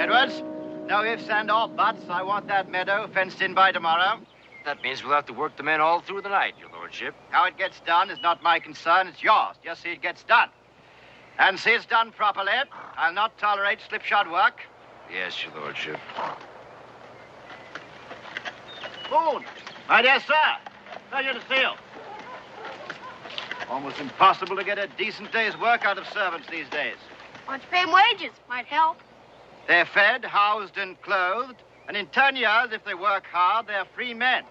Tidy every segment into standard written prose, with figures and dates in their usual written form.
Edwards, no ifs and or buts. I want that meadow fenced in by tomorrow. That means we'll have to work the men all through the night, your lordship. How it gets done is not my concern. It's yours. Just see it gets done. And see it's done properly. I'll not tolerate slipshod work. Yes, your lordship. Boone, my dear sir. Pleasure to see you. Almost impossible to get a decent day's work out of servants these days. Why don't you pay them wages? Might help. They're fed, housed, and clothed. And in 10 years, if they work hard, they're free men.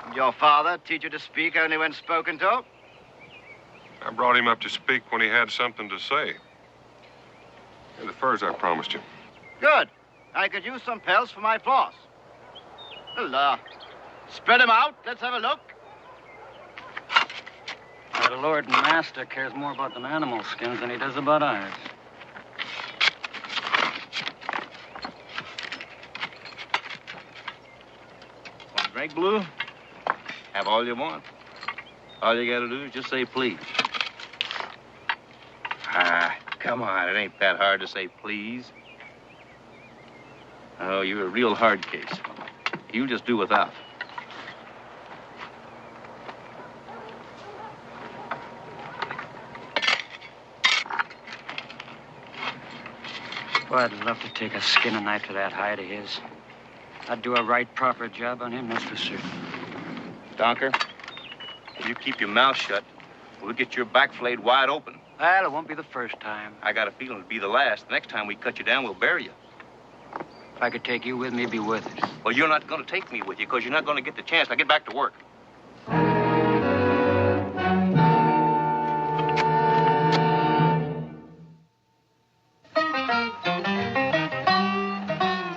And your father teach you to speak only when spoken to? I brought him up to speak when he had something to say. And the furs I promised you. Good. I could use some pelts for my floss. Well, spread them out. Let's have a look. The Lord and Master cares more about them animal skins than he does about ours. Want a drink, Blue? Have all you want. All you gotta do is just say please. Ah, come on. It ain't that hard to say please. Oh, you're a real hard case. You just do without. Boy, I'd love to take a skinning knife to that hide of his. I'd do a right, proper job on him, that's for certain. Donker, if you keep your mouth shut, we'll get your back flayed wide open. Well, it won't be the first time. I got a feeling it'll be the last. The next time we cut you down, we'll bury you. If I could take you with me, it'd be worth it. Well, you're not going to take me with you because you're not going to get the chance. Now get back to work.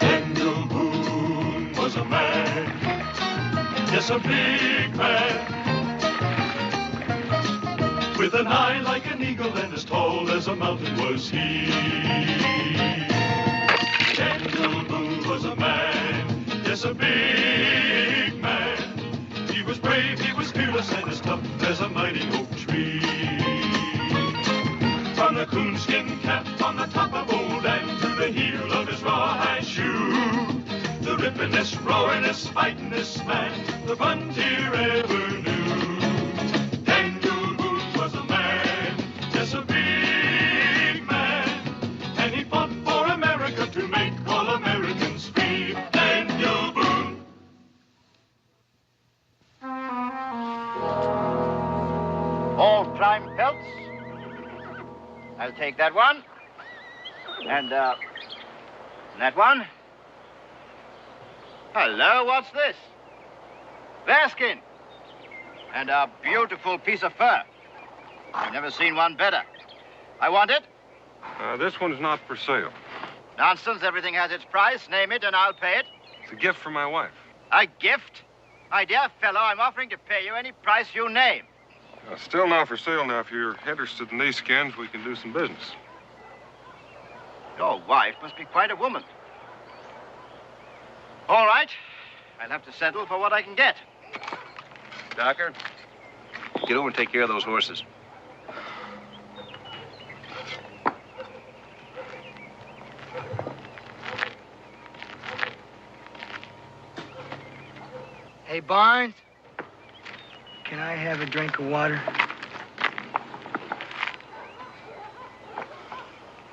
Daniel Boone was a man, yes, a big man, with an eye like an eagle and as tall as a mountain was he. Daniel Boone was a man, yes, a big man. He was brave, he was fearless, and as tough as a mighty oak tree. From the coonskin cap on the top of old Dan to the heel of his rawhide shoe, the rippin'est, roaring'est, fighting'est man the frontier ever knew. Daniel Boone was a man, yes, a big man, and he fought for America to make all Americans free. Daniel Boone. All prime pelts. I'll take that one. And, that one. Hello, what's this? Bearskin. And a beautiful piece of fur. I've never seen one better. I want it. This one's not for sale. Nonsense, everything has its price. Name it and I'll pay it. It's a gift from my wife. A gift? My dear fellow, I'm offering to pay you any price you name. Still not for sale. Now, if you're interested in these skins, we can do some business. Your wife must be quite a woman. All right. I'll have to settle for what I can get. Docker, get over and take care of those horses. Hey, Barnes, can I have a drink of water?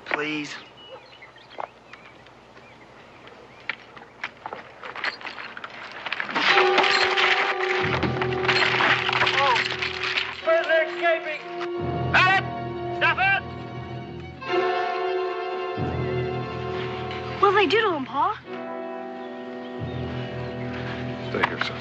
Please. Oh, where's they escaping? Valet! Stafford! What'll they do to him, Pa? Stay here, son.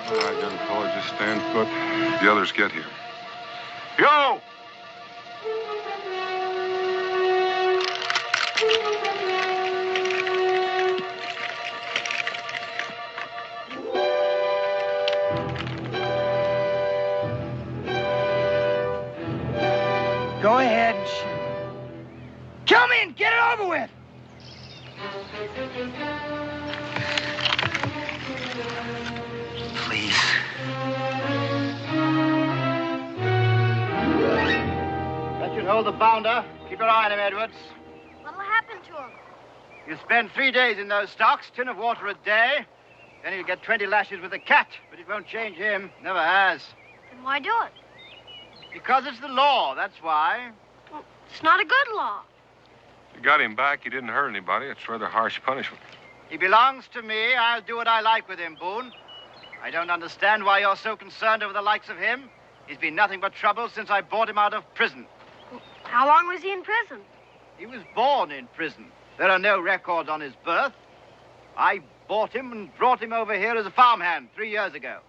All right, young fella, just stand put. The others get here. Yo! Go ahead and shoot. Kill me and get it over with. Please. That should hold the bounder. Keep your eye on him, Edwards. What'll happen to him? You spend 3 days in those stocks, tin of water a day. Then he'll get 20 lashes with a cat, but it won't change him. Never has. Then why do it? Because it's the law, that's why. Well, it's not a good law. You got him back. He didn't hurt anybody. It's rather harsh punishment. He belongs to me. I'll do what I like with him, Boone. I don't understand why you're so concerned over the likes of him. He's been nothing but trouble since I bought him out of prison. How long was he in prison? He was born in prison. There are no records on his birth. I bought him and brought him over here as a farmhand 3 years ago.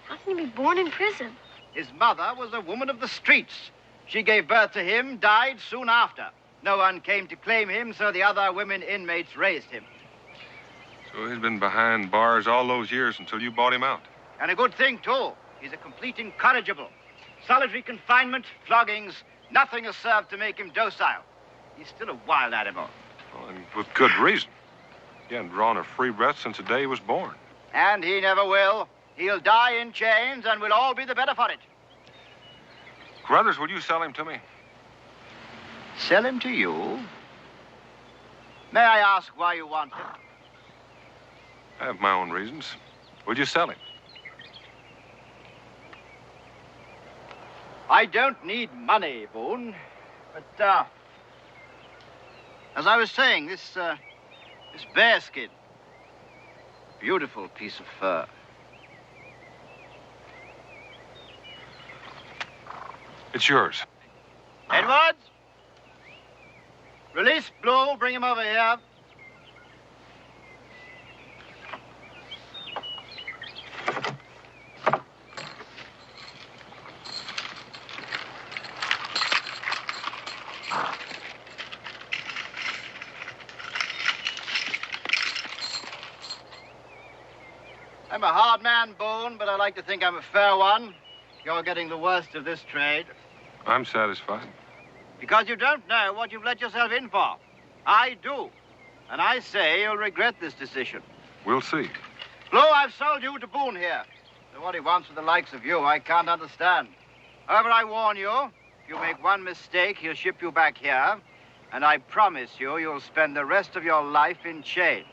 How can he be born in prison? His mother was a woman of the streets. She gave birth to him, died soon after. No one came to claim him, so the other women inmates raised him. So he's been behind bars all those years until you bought him out. And a good thing, too. He's a complete incorrigible. Solitary confinement, floggings, nothing has served to make him docile. He's still a wild animal. Well, and with good reason. He hadn't drawn a free breath since the day he was born. And he never will. He'll die in chains, and we'll all be the better for it. Carruthers, will you sell him to me? Sell him to you? May I ask why you want him? I have my own reasons. Will you sell him? I don't need money, Boone. But, as I was saying, this bearskin, beautiful piece of fur. It's yours. Edwards? Release Blue, bring him over here. I'm a hard man, Boone, but I like to think I'm a fair one. You're getting the worst of this trade. I'm satisfied. Because you don't know what you've let yourself in for. I do. And I say you'll regret this decision. We'll see. Blue, I've sold you to Boone here. So what he wants with the likes of you, I can't understand. However, I warn you, if you make one mistake, he'll ship you back here. And I promise you, you'll spend the rest of your life in chains.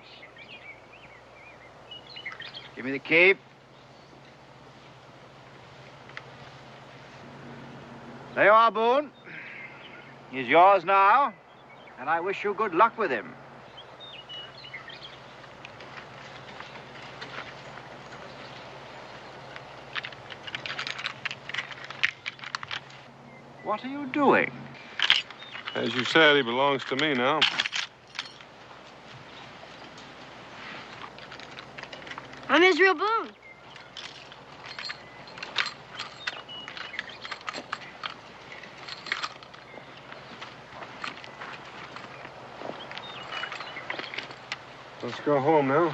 Give me the key. There you are, Boone. He's yours now, and I wish you good luck with him. What are you doing? As you said, he belongs to me now. I'm Israel Boone. Let's go home now.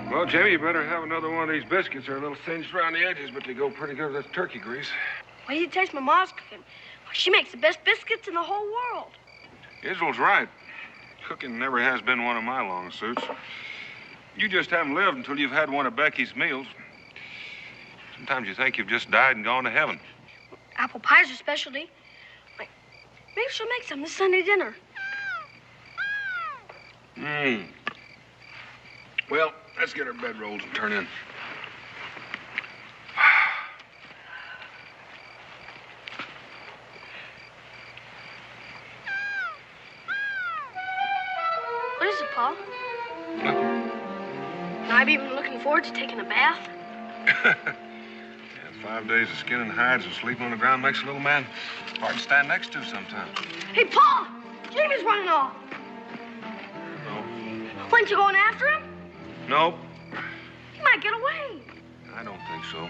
Well, Jamie, you better have another one of these biscuits. They're a little singed around the edges, but they go pretty good with this turkey grease. Why do you taste my mom's cooking? She makes the best biscuits in the whole world. Israel's right. Cooking never has been one of my long suits. You just haven't lived until you've had one of Becky's meals. Sometimes you think you've just died and gone to heaven. Apple pie's her specialty. Maybe she'll make some this Sunday dinner. Well, let's get our bedrolls and turn in. Pa. I've even been looking forward to taking a bath. Yeah, 5 days of skinning hides and sleeping on the ground makes a little man hard to stand next to sometimes. Hey, Pa! Jamie's running off. No. Weren't you going after him? Nope. He might get away. I don't think so.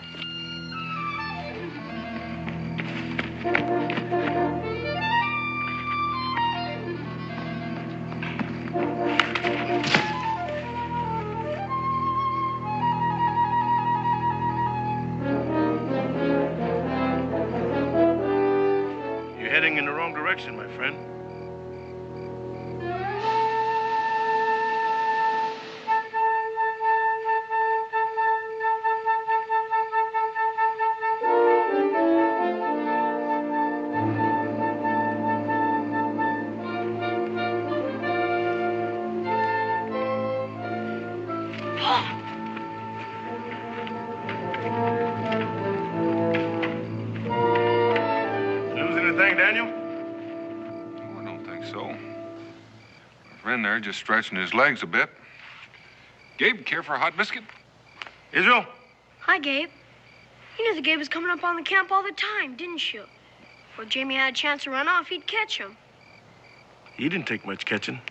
You're heading in the wrong direction, my friend. Daniel? Oh, I don't think so. My friend there just stretching his legs a bit. Gabe, care for a hot biscuit? Israel? Hi, Gabe. You knew the Gabe was coming up on the camp all the time, didn't you? Before Jamie had a chance to run off, he'd catch him. He didn't take much catching.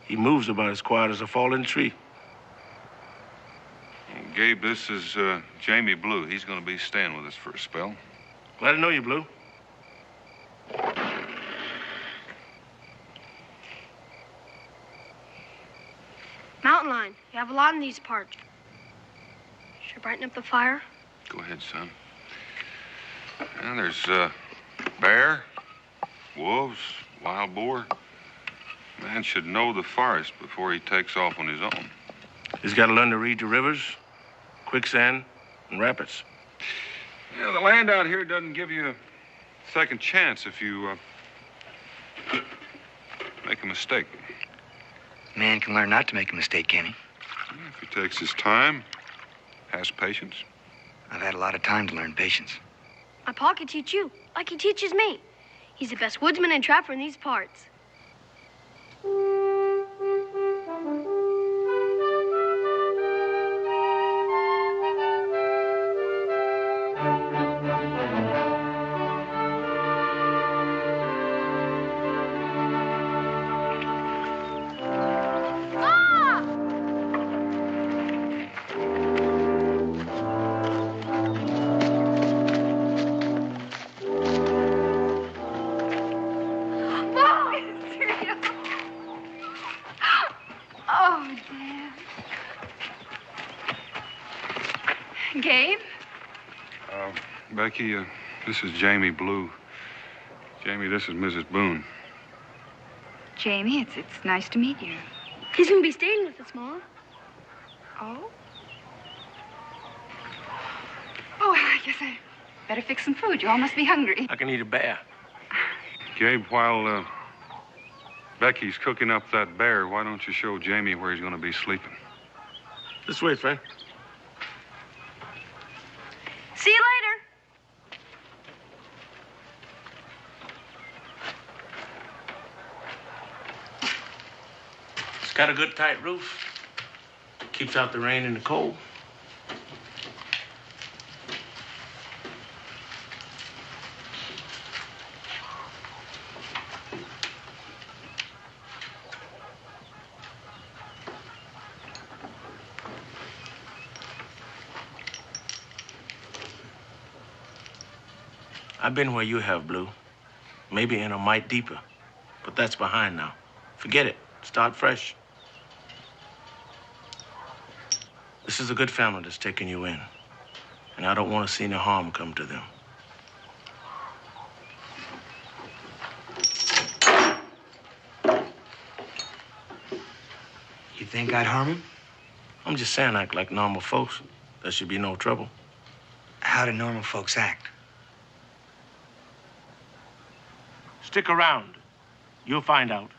He moves about as quiet as a fallen tree. Well, Gabe, this is Jamie Blue. He's going to be staying with us for a spell. Glad to know you, Blue. Mountain lion. You have a lot in these parts. Should I brighten up the fire? Go ahead, son. And there's bear, wolves, wild boar. Man should know the forest before he takes off on his own. He's got to learn to read the rivers, quicksand, and rapids. Yeah, the land out here doesn't give you a second chance if you make a mistake. Man can learn not to make a mistake, can he? If he takes his time, has patience. I've had a lot of time to learn patience. My pa could teach you, like he teaches me. He's the best woodsman and trapper in these parts. Gabe? Becky, this is Jamie Blue. Jamie, this is Mrs. Boone. Jamie, it's nice to meet you. He's gonna be staying with us, Ma. Oh? Oh, I guess I better fix some food. You all must be hungry. I can eat a bear. Gabe, while Becky's cooking up that bear, why don't you show Jamie where he's going to be sleeping? This way, friend. See you later. It's got a good tight roof. Keeps out the rain and the cold. I've been where you have, Blue. Maybe in a mite deeper. But that's behind now. Forget it. Start fresh. This is a good family that's taking you in. And I don't want to see any harm come to them. You think I'd harm him? I'm just saying act like normal folks. There should be no trouble. How do normal folks act? Stick around. You'll find out.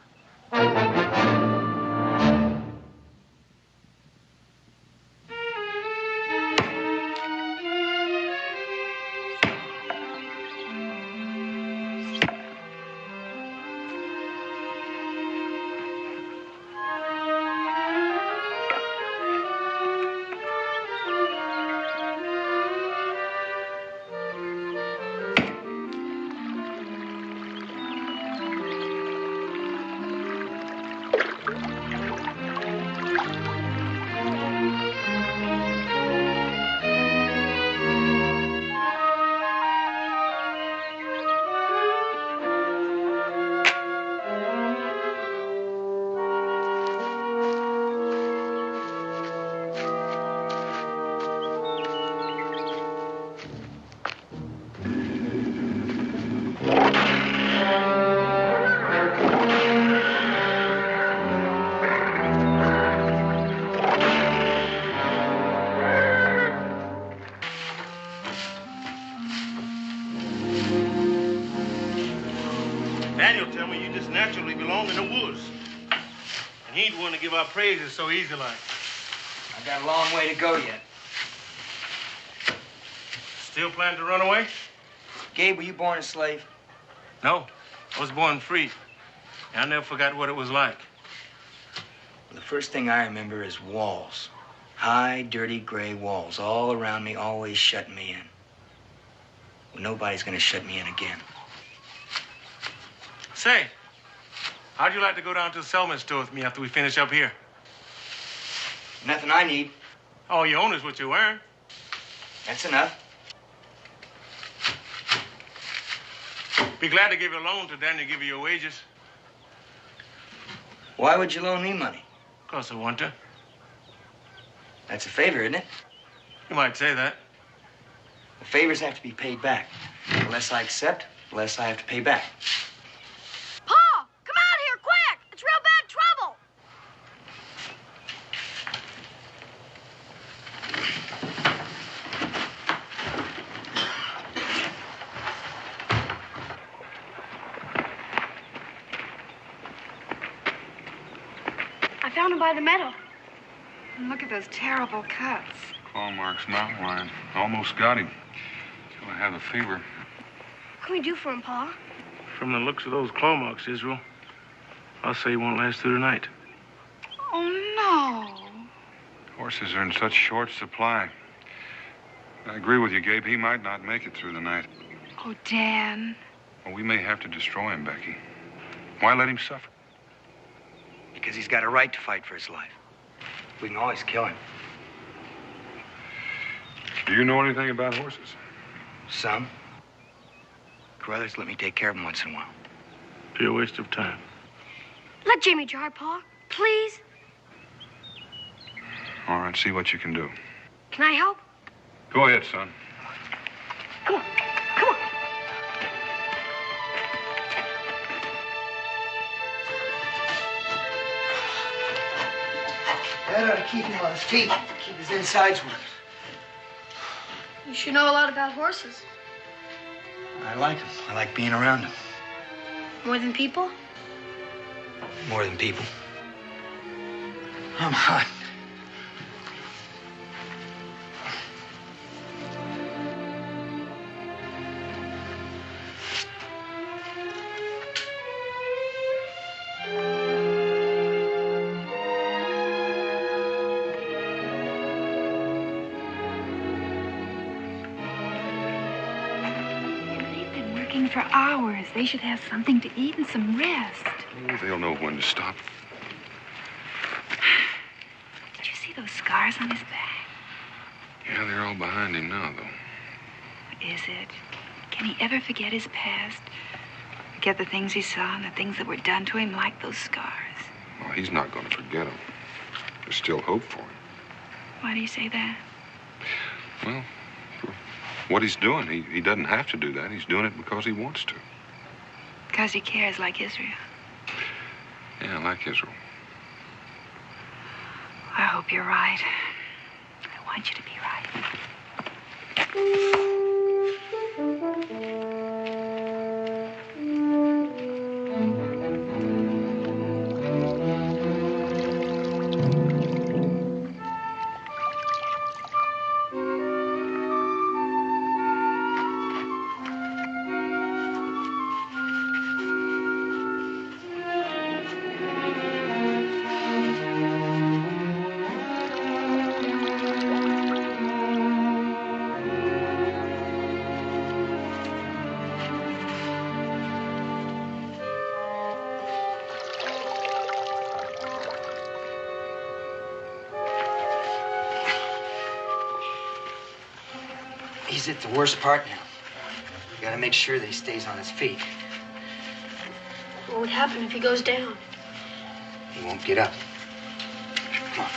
Daniel tell me you just naturally belong in the woods. And he ain't one to give our praises so easy like. I got a long way to go yet. Still plan to run away? Gabe, were you born a slave? No, I was born free. And I never forgot what it was like. Well, the first thing I remember is walls. High, dirty, gray walls all around me, always shutting me in. Well, nobody's gonna shut me in again. Say, how'd you like to go down to the settlement store with me after we finish up here? Nothing I need. All you own is what you earn. That's enough. Be glad to give you a loan to Daniel give you your wages. Why would you loan me money? 'Cause I want to. That's a favor, isn't it? You might say that. The favors have to be paid back. The less I accept, the less I have to pay back. Pa! Come out here, quick! It's real bad trouble! I found him by the meadow. And look at those terrible cuts. Claw marks, mountain lion. Almost got him. Till I have a fever. What can we do for him, Pa? From the looks of those claw marks, Israel, I'll say he won't last through the night. Oh, no. Horses are in such short supply. I agree with you, Gabe. He might not make it through the night. Oh, Dan. Well, we may have to destroy him, Becky. Why let him suffer? Because he's got a right to fight for his life. We can always kill him. Do you know anything about horses? Some. Carruthers let me take care of them once in a while. Be a waste of time. Let Jamie drive, Pa. Please. All right, see what you can do. Can I help? Go ahead, son. Come on. Come on. That ought to keep him on his feet. Keep his insides warm. You should know a lot about horses. I like him. I like being around him. More than people? More than people. I'm hot. For hours. They should have something to eat and some rest. Oh, they'll know when to stop. Did you see those scars on his back? Yeah, they're all behind him now, though. Is it? Can he ever forget his past? Forget the things he saw and the things that were done to him like those scars? Well, he's not going to forget them. There's still hope for him. Why do you say that? Well, what he's doing, he doesn't have to do that. He's doing it because he wants to. Because he cares like Israel. Yeah, like Israel. I hope you're right. I want you to be He's at the worst part now. You gotta make sure that he stays on his feet. What would happen if he goes down? He won't get up. Come on.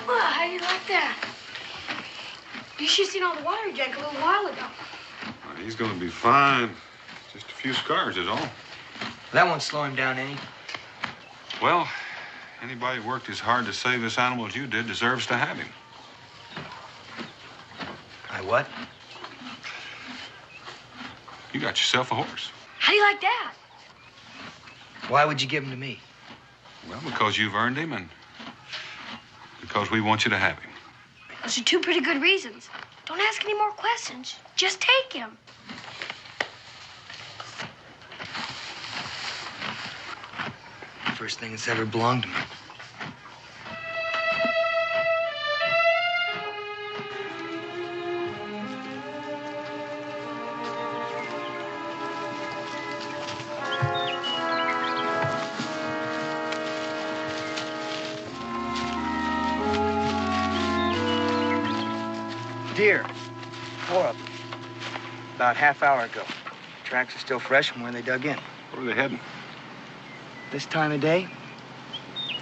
Well, how do you like that? You should have seen all the water he drank a little while ago. I He's going to be fine. Just a few scars is all. That won't slow him down any. Well, anybody who worked as hard to save this animal as you did deserves to have him. I what? You got yourself a horse. How do you like that? Why would you give him to me? Well, because you've earned him and because we want you to have him. Those are two pretty good reasons. Don't ask any more questions. Just take him. First thing that's ever belonged to me. Deer. 4 of them. About half hour ago. Tracks are still fresh from where they dug in. Where are they heading? This time of day,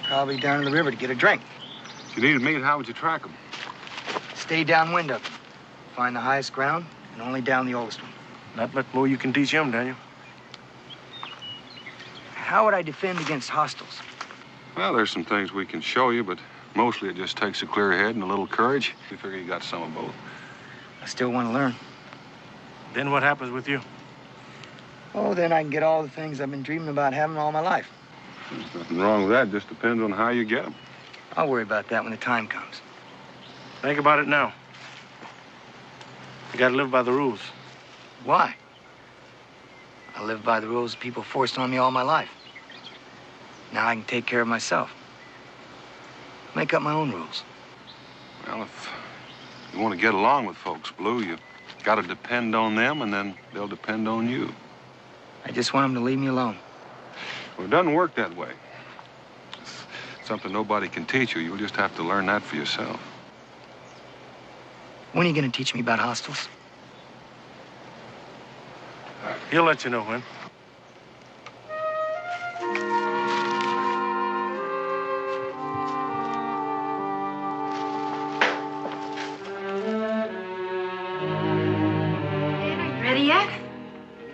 probably down to the river to get a drink. If you needed me, how would you track them? Stay downwind of them. Find the highest ground and only down the oldest one. Not much more you can teach him, Daniel. How would I defend against hostiles? Well, there's some things we can show you, but mostly it just takes a clear head and a little courage. We figure you got some of both. I still want to learn. Then what happens with you? Oh, then I can get all the things I've been dreaming about having all my life. There's nothing wrong with that. It just depends on how you get them. I'll worry about that when the time comes. Think about it now. You gotta live by the rules. Why? I lived by the rules people forced on me all my life. Now I can take care of myself. Make up my own rules. Well, if you want to get along with folks, Blue, you got to depend on them, and then they'll depend on you. I just want them to leave me alone. Well, it doesn't work that way. It's something nobody can teach you. You'll just have to learn that for yourself. When are you going to teach me about hostiles? He'll let you know when. Ready yet?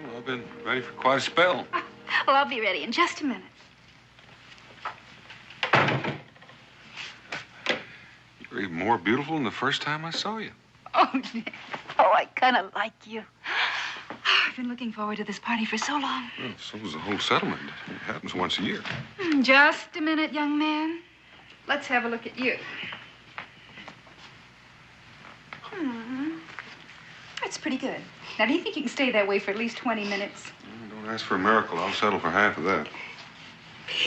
Well, I've been ready for quite a spell. Well, I'll be ready in just a minute. You're even more beautiful than the first time I saw you. Oh, Nick. Oh, I kind of like you. I've been looking forward to this party for so long. Well, so does the whole settlement. It happens once a year. Just a minute, young man. Let's have a look at you. That's pretty good. Now, do you think you can stay that way for at least 20 minutes? Don't ask for a miracle. I'll settle for half of that.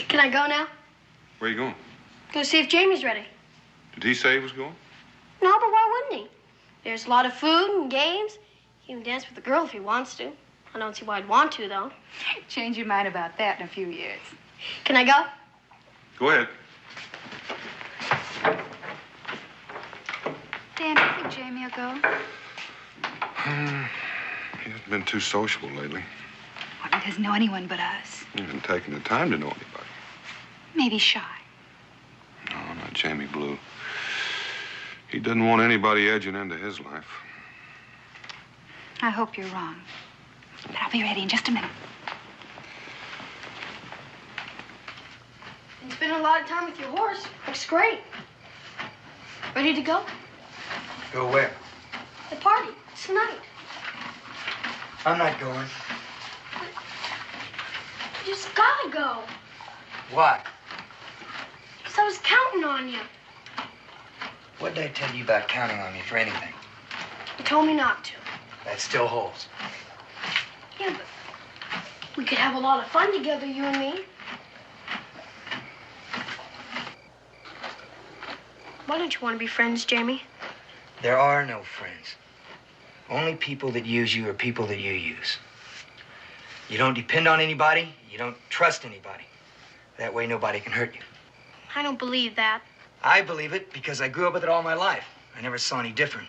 Can I go now? Where you going? Go see if Jamie's ready. Did he say he was going? No, but why wouldn't he? There's a lot of food and games. He can dance with a girl if he wants to. I don't see why I'd want to, though. Change your mind about that in a few years. Can I go? Go ahead. Dan, do you think Jamie will go? He hasn't been too sociable lately. Well, he doesn't know anyone but us. He hasn't taken the time to know anybody. Maybe shy. No, not Jamie Blue. He doesn't want anybody edging into his life. I hope you're wrong. But I'll be ready in just a minute. Been spending a lot of time with your horse. Looks great. Ready to go? Go where? The party. It's tonight. I'm not going. You just gotta go. Why? Because I was counting on you. What did I tell you about counting on me for anything? You told me not to. That still holds. Yeah, but we could have a lot of fun together, you and me. Why don't you want to be friends, Jamie? There are no friends. Only people that use you are people that you use. You don't depend on anybody. You don't trust anybody. That way, nobody can hurt you. I don't believe that. I believe it because I grew up with it all my life. I never saw any different.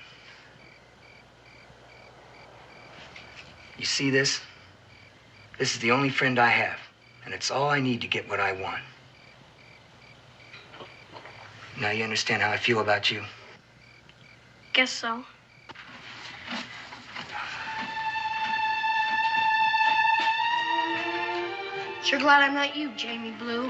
You see this? This is the only friend I have, and it's all I need to get what I want. Now you understand how I feel about you? Guess so. Sure glad I'm not you, Jamie Blue.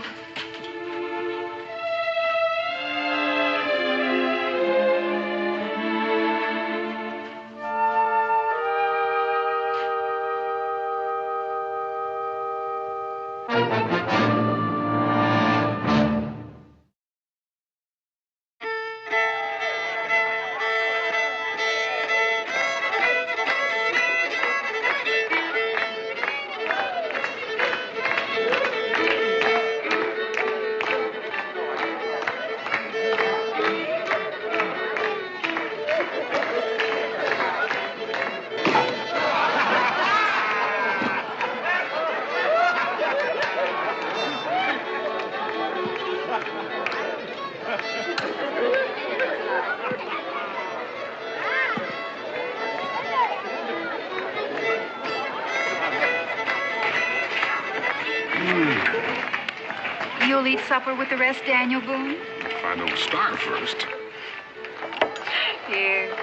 You'll eat supper with the rest, Daniel Boone? If I don't starve first. Here,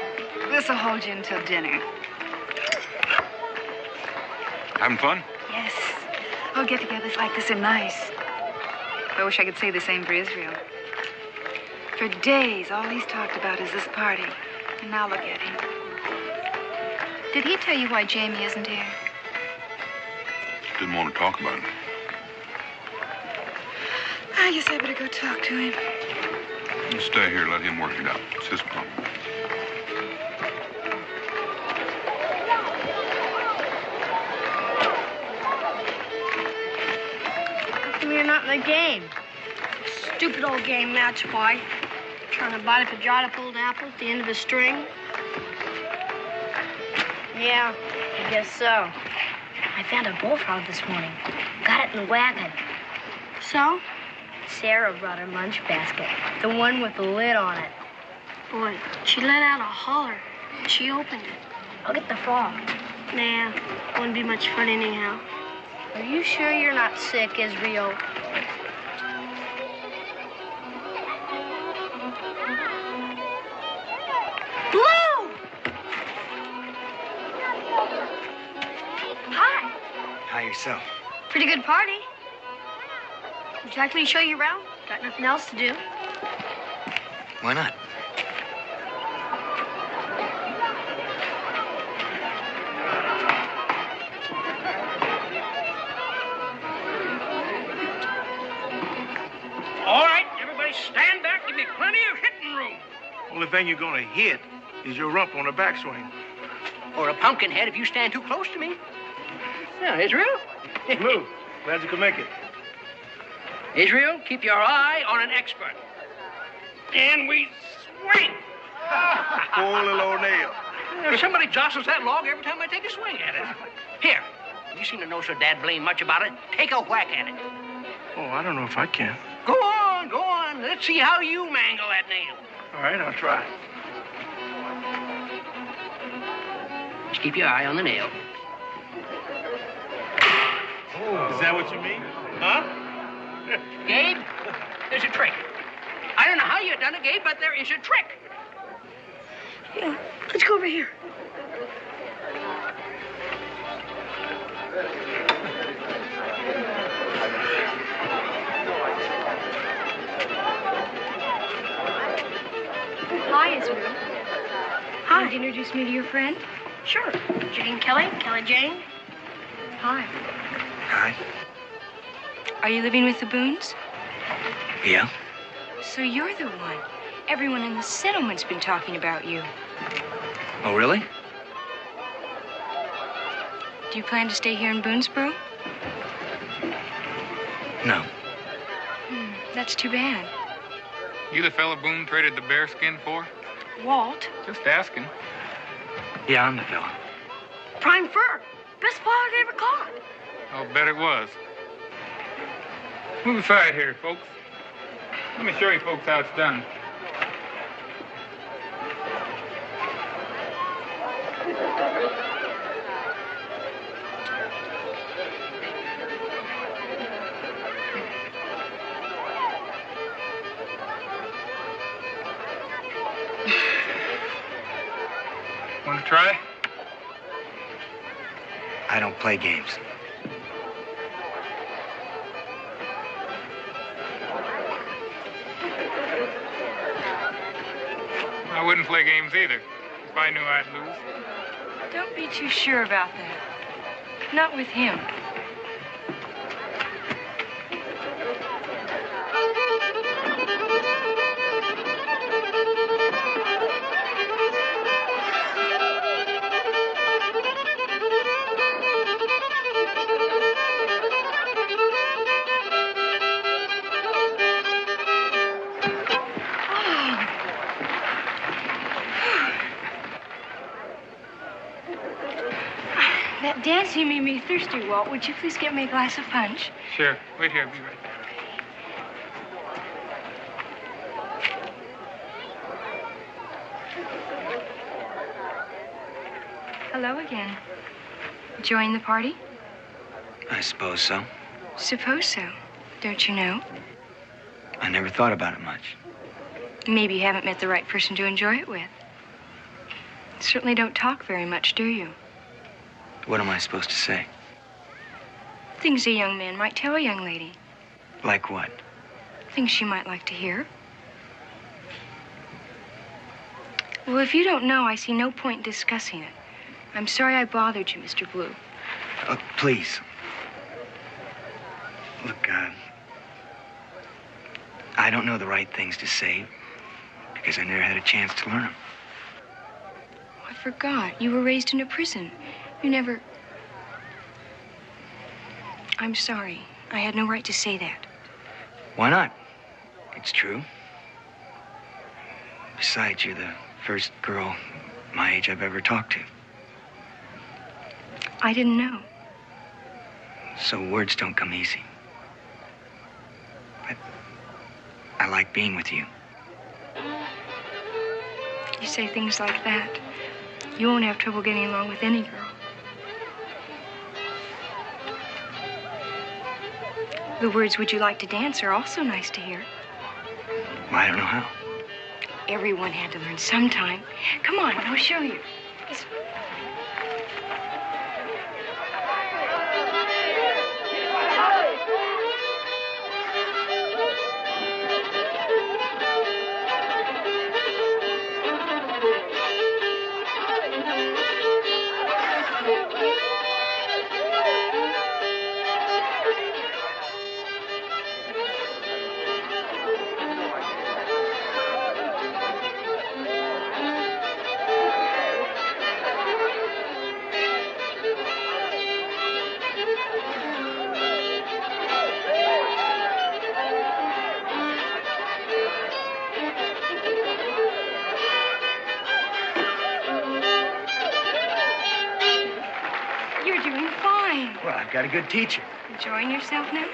this'll hold you until dinner. Having fun? Yes. Oh, get-togethers like this are nice. I wish I could say the same for Israel. For days, all he's talked about is this party. And now look at him. Did he tell you why Jamie isn't here? Didn't want to talk about it. I guess I better go talk to him. You stay here, let him work it out. It's his problem. How come you're not in the game? Stupid old game, that's why. Trying to bite up a dried up old apple at the end of a string. Yeah, I guess so. I found a bullfrog this morning. Got it in the wagon. So? Sarah brought her lunch basket, the one with the lid on it. Boy, she let out a holler. She opened it. I'll get the frog. Nah, wouldn't be much fun anyhow. Are you sure you're not sick, Israel? Blue! Hi. Hi yourself. Pretty good party. Would you like me to show you around? Got nothing else to do. Why not? All right, everybody stand back. Give me plenty of hitting room. Only thing you're gonna hit is your rump on the backswing. Or a pumpkin head if you stand too close to me. Now, Israel. Blue, glad you could make it. Israel, keep your eye on an expert. And we swing. Poor little old nail. Somebody jostles that log every time I take a swing at it. Here, you seem to know so dad blame much about it. Take a whack at it. Oh, I don't know if I can. Go on, go on. Let's see how you mangle that nail. All right, I'll try. Just keep your eye on the nail. Is that what you mean? Huh? Gabe, there's a trick. I don't know how you done it, Gabe, but there is a trick. Yeah, let's go over here. Hi, Israel. Hi. Would you introduce me to your friend? Sure. Jane Kelly, Kelly Jane. Hi. Hi. Are you living with the Boones? Yeah? So you're the one. Everyone in the settlement's been talking about you. Oh, really? Do you plan to stay here in Boonesboro? No. That's too bad. You the fella Boone traded the Bearskin for? Walt. Just asking. Yeah, I'm the fella. Prime fur. Best plug I ever caught. I'll bet it was. Move aside here, folks. Let me show you folks how it's done. Want to try? I don't play games. I wouldn't play games either if I knew I'd lose. Don't be too sure about that. Not with him. That dancing made me thirsty, Walt. Would you please get me a glass of punch? Sure. Wait here. I'll be right back. Hello again. Enjoying the party? I suppose so. Suppose so. Don't you know? I never thought about it much. Maybe you haven't met the right person to enjoy it with. Certainly don't talk very much, do you? What am I supposed to say? Things a young man might tell a young lady. Like what? Things she might like to hear. Well, if you don't know, I see no point in discussing it. I'm sorry I bothered you, Mr. Blue. Please. Look, I don't know the right things to say because I never had a chance to learn them. I forgot. You were raised in a prison. You never... I'm sorry. I had no right to say that. Why not? It's true. Besides, you're the first girl my age I've ever talked to. I didn't know. So words don't come easy. But I like being with you. You say things like that, you won't have trouble getting along with any girl. The words, "Would you like to dance?" are also nice to hear. Well, I don't know how. Everyone had to learn sometime. Come on, I'll show you. Got a good teacher. Enjoying yourself now?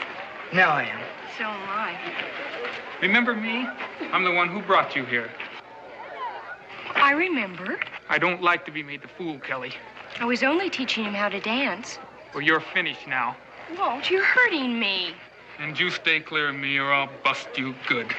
Now I am. So am I. Remember me? I'm the one who brought you here. I remember. I don't like to be made the fool, Kelly. I was only teaching him how to dance. Well, you're finished now. Walt, you're hurting me. And you stay clear of me or I'll bust you good.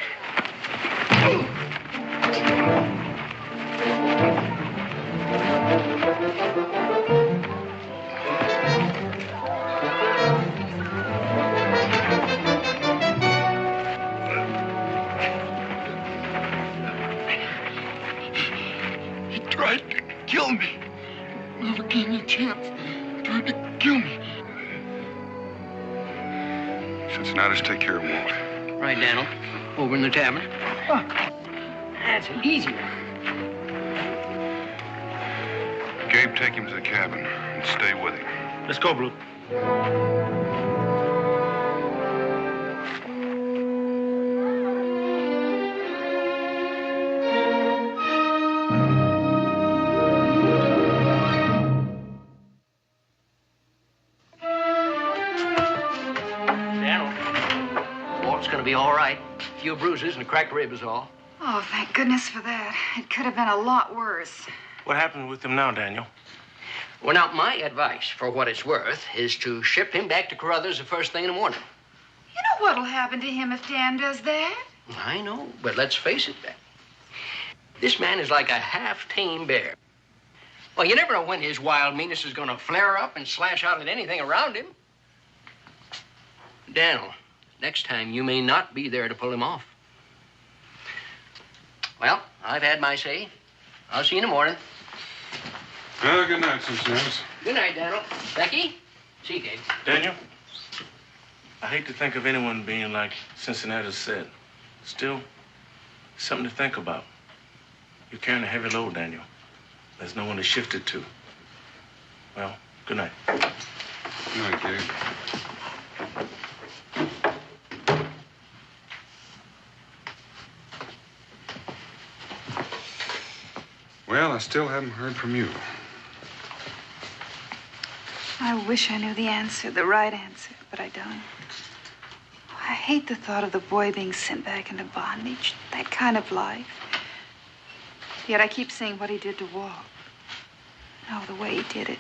Kill me. Never gave me a chance. Tried to kill me. Cincinnatus, take care of Walt. Right, Daniel. Over in the tavern. Oh, that's an easy one. Gabe, take him to the cabin and stay with him. Let's go, Blue. Be all right. A few bruises and a cracked rib is all. Oh, thank goodness for that. It could have been a lot worse. What happened with him now, Daniel? Well, now, my advice, for what it's worth, is to ship him back to Carruthers the first thing in the morning. You know what'll happen to him if Dan does that? I know, but let's face it, Beck. This man is like a half-tame bear. Well, you never know when his wild meanness is going to flare up and slash out at anything around him. Daniel, next time you may not be there to pull him off. Well, I've had my say. I'll see you in the morning. Well, good night, Cincinnati. Good night, Daniel. Becky? See you, Dave. Daniel, I hate to think of anyone being like Cincinnati said. Still, something to think about. You're carrying a heavy load, Daniel. There's no one to shift it to. Well, good night. Good night, Dave. Well, I still haven't heard from you. I wish I knew the answer, the right answer, but I don't. I hate the thought of the boy being sent back into bondage, that kind of life. Yet I keep seeing what he did to Walt. Oh, the way he did it.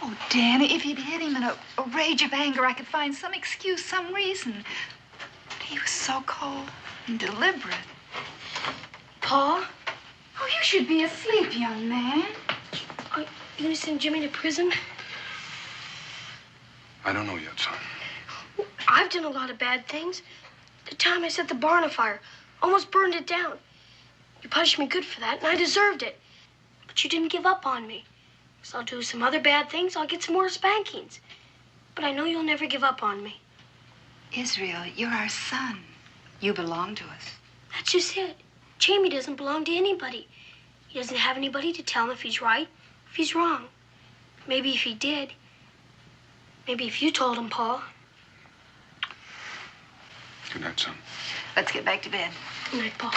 Oh, Danny, if he'd hit him in a rage of anger, I could find some excuse, some reason. But he was so cold and deliberate. Pa? Oh, you should be asleep, young man. Are you going to send Jimmy to prison? I don't know yet, son. I've done a lot of bad things. The time I set the barn afire, almost burned it down. You punished me good for that, and I deserved it. But you didn't give up on me. So I'll do some other bad things, I'll get some more spankings. But I know you'll never give up on me. Israel, you're our son. You belong to us. That's just it. Jamie doesn't belong to anybody. He doesn't have anybody to tell him if he's right, if he's wrong. Maybe if he did. Maybe if you told him, Pa. Good night, son. Let's get back to bed. Good night, Pa.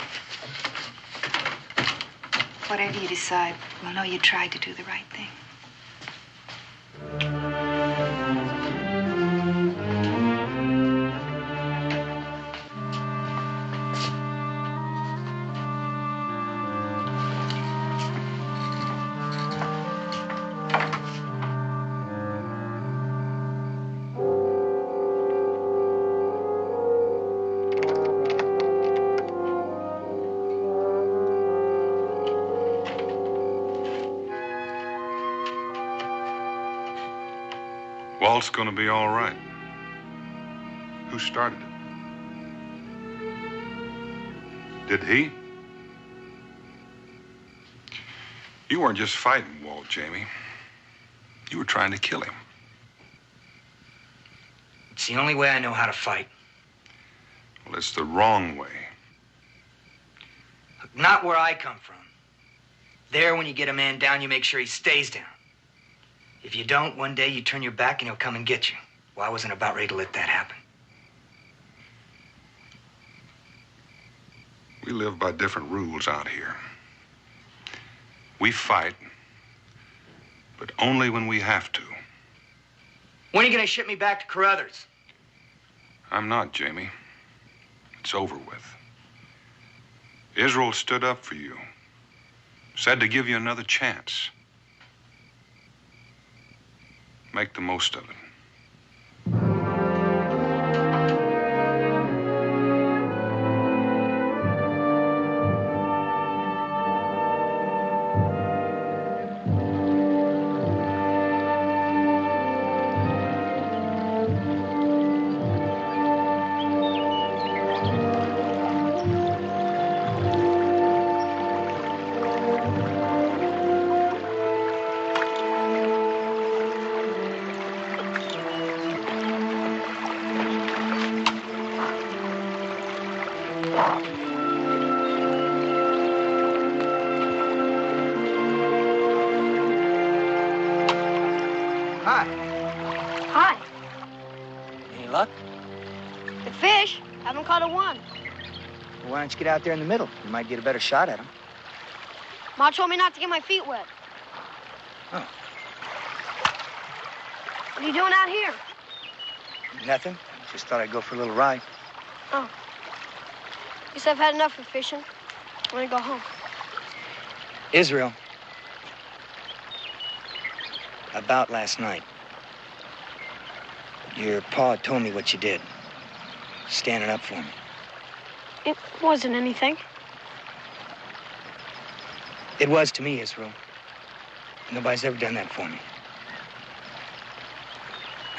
Whatever you decide, we'll know you tried to do the right thing. Walt's gonna be all right. Who started it? Did he? You weren't just fighting Walt, Jamie. You were trying to kill him. It's the only way I know how to fight. Well, it's the wrong way. Look, not where I come from. There, when you get a man down, you make sure he stays down. If you don't, one day you turn your back and he'll come and get you. Well, I wasn't about ready to let that happen. We live by different rules out here. We fight, but only when we have to. When are you gonna ship me back to Carruthers? I'm not, Jamie. It's over with. Israel stood up for you. Said to give you another chance. Make the most of it. Hi. Hi. Any luck? The fish. Haven't caught a one. Well, why don't you get out there in the middle? You might get a better shot at him. Ma told me not to get my feet wet. Oh. What are you doing out here? Nothing. Just thought I'd go for a little ride. Oh. Guess I've had enough of fishing. I want to go home. Israel. About last night. Your pa told me what you did. Standing up for me. It wasn't anything. It was to me, Israel. Nobody's ever done that for me.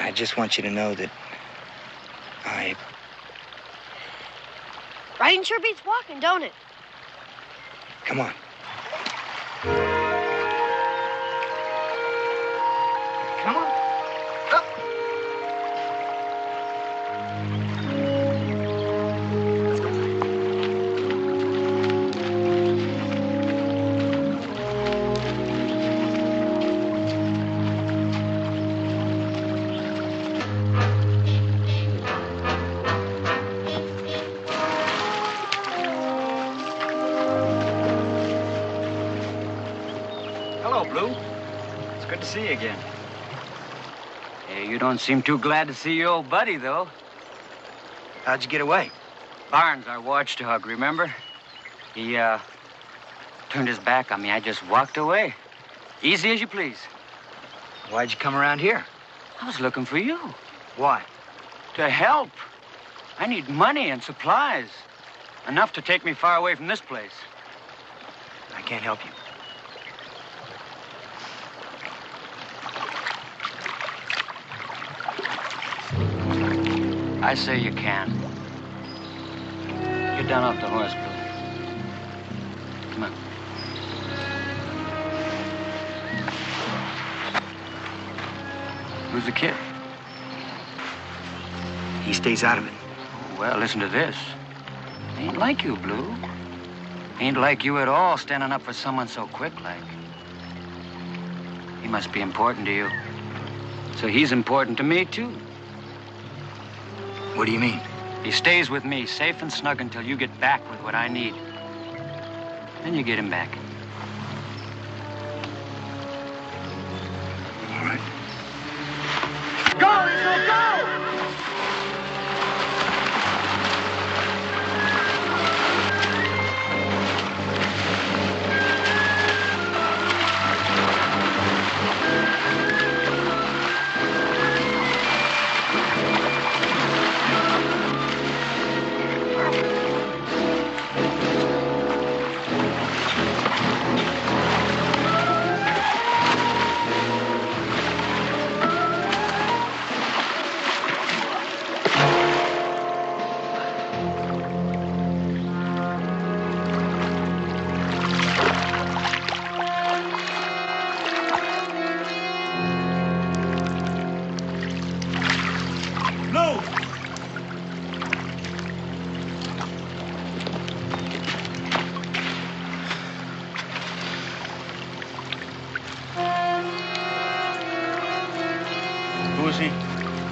I just want you to know that Riding sure beats walking, don't it? Come on. Good to see you again. Hey, you don't seem too glad to see your old buddy, though. How'd you get away? Barnes, our watchdog, remember? He, turned his back on me. I just walked away. Easy as you please. Why'd you come around here? I was looking for you. Why? To help. I need money and supplies. Enough to take me far away from this place. I can't help you. I say you can. Get down off the horse, Blue. Come on. Who's the kid? He stays out of it. Well, listen to this. Ain't like you, Blue. Ain't like you at all, standing up for someone so quick like. He must be important to you. So he's important to me, too. What do you mean? He stays with me, safe and snug, until you get back with what I need. Then you get him back. All right. Go, Israel, go!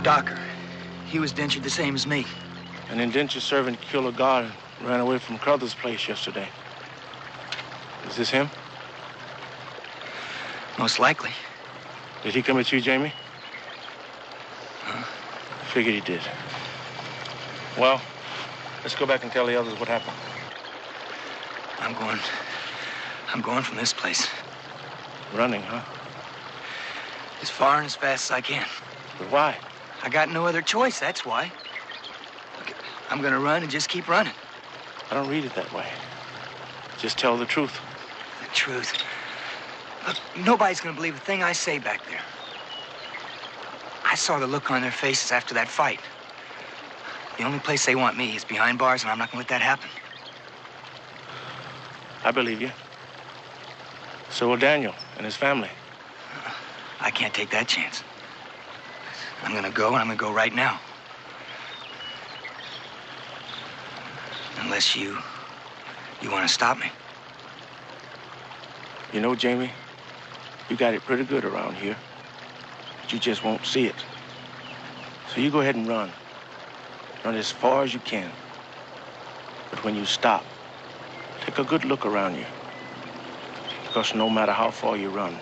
Docker. He was dentured the same as me. An indentured servant killed a guard and ran away from Crothers' place yesterday. Is this him? Most likely. Did he come at you, Jamie? Huh? I figured he did. Well, let's go back and tell the others what happened. I'm going from this place. Running, huh? As far and as fast as I can. But why? I got no other choice, that's why. I'm gonna run and just keep running. I don't read it that way. Just tell the truth. The truth? Look, nobody's gonna believe a thing I say back there. I saw the look on their faces after that fight. The only place they want me is behind bars, and I'm not gonna let that happen. I believe you. So will Daniel and his family. I can't take that chance. I'm gonna go, and I'm gonna go right now. Unless you want to stop me. You know, Jamie, you got it pretty good around here. But you just won't see it. So you go ahead and run. Run as far as you can. But when you stop, take a good look around you. Because no matter how far you run,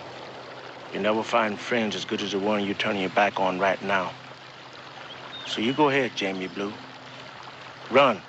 you never find friends as good as the one you're turning your back on right now. So you go ahead, Jamie Blue. Run.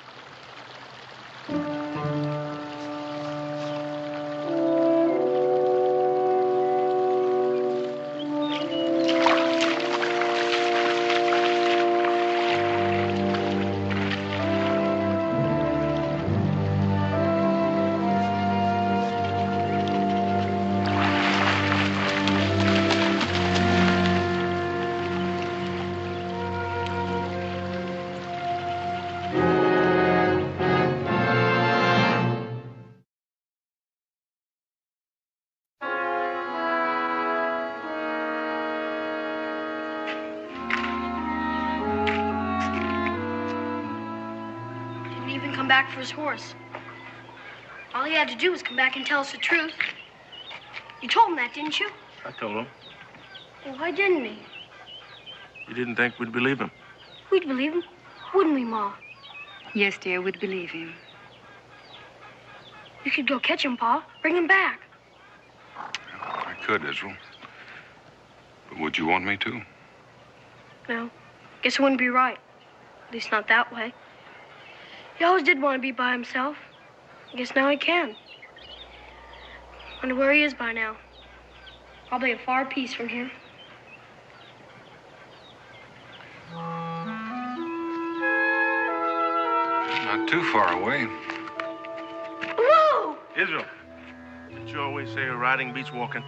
Back for his horse. All he had to do was come back and tell us the truth. You told him that, didn't you? I told him. Well, why didn't he? You didn't think we'd believe him. We'd believe him, wouldn't we, Ma? Yes, dear, we'd believe him. You could go catch him, Pa. Bring him back. I could, Israel. But would you want me to? No. Guess it wouldn't be right. At least not that way. He always did want to be by himself. I guess now he can. Wonder where he is by now. Probably a far piece from here. Not too far away. Whoa! Israel, did you always say riding beats walking?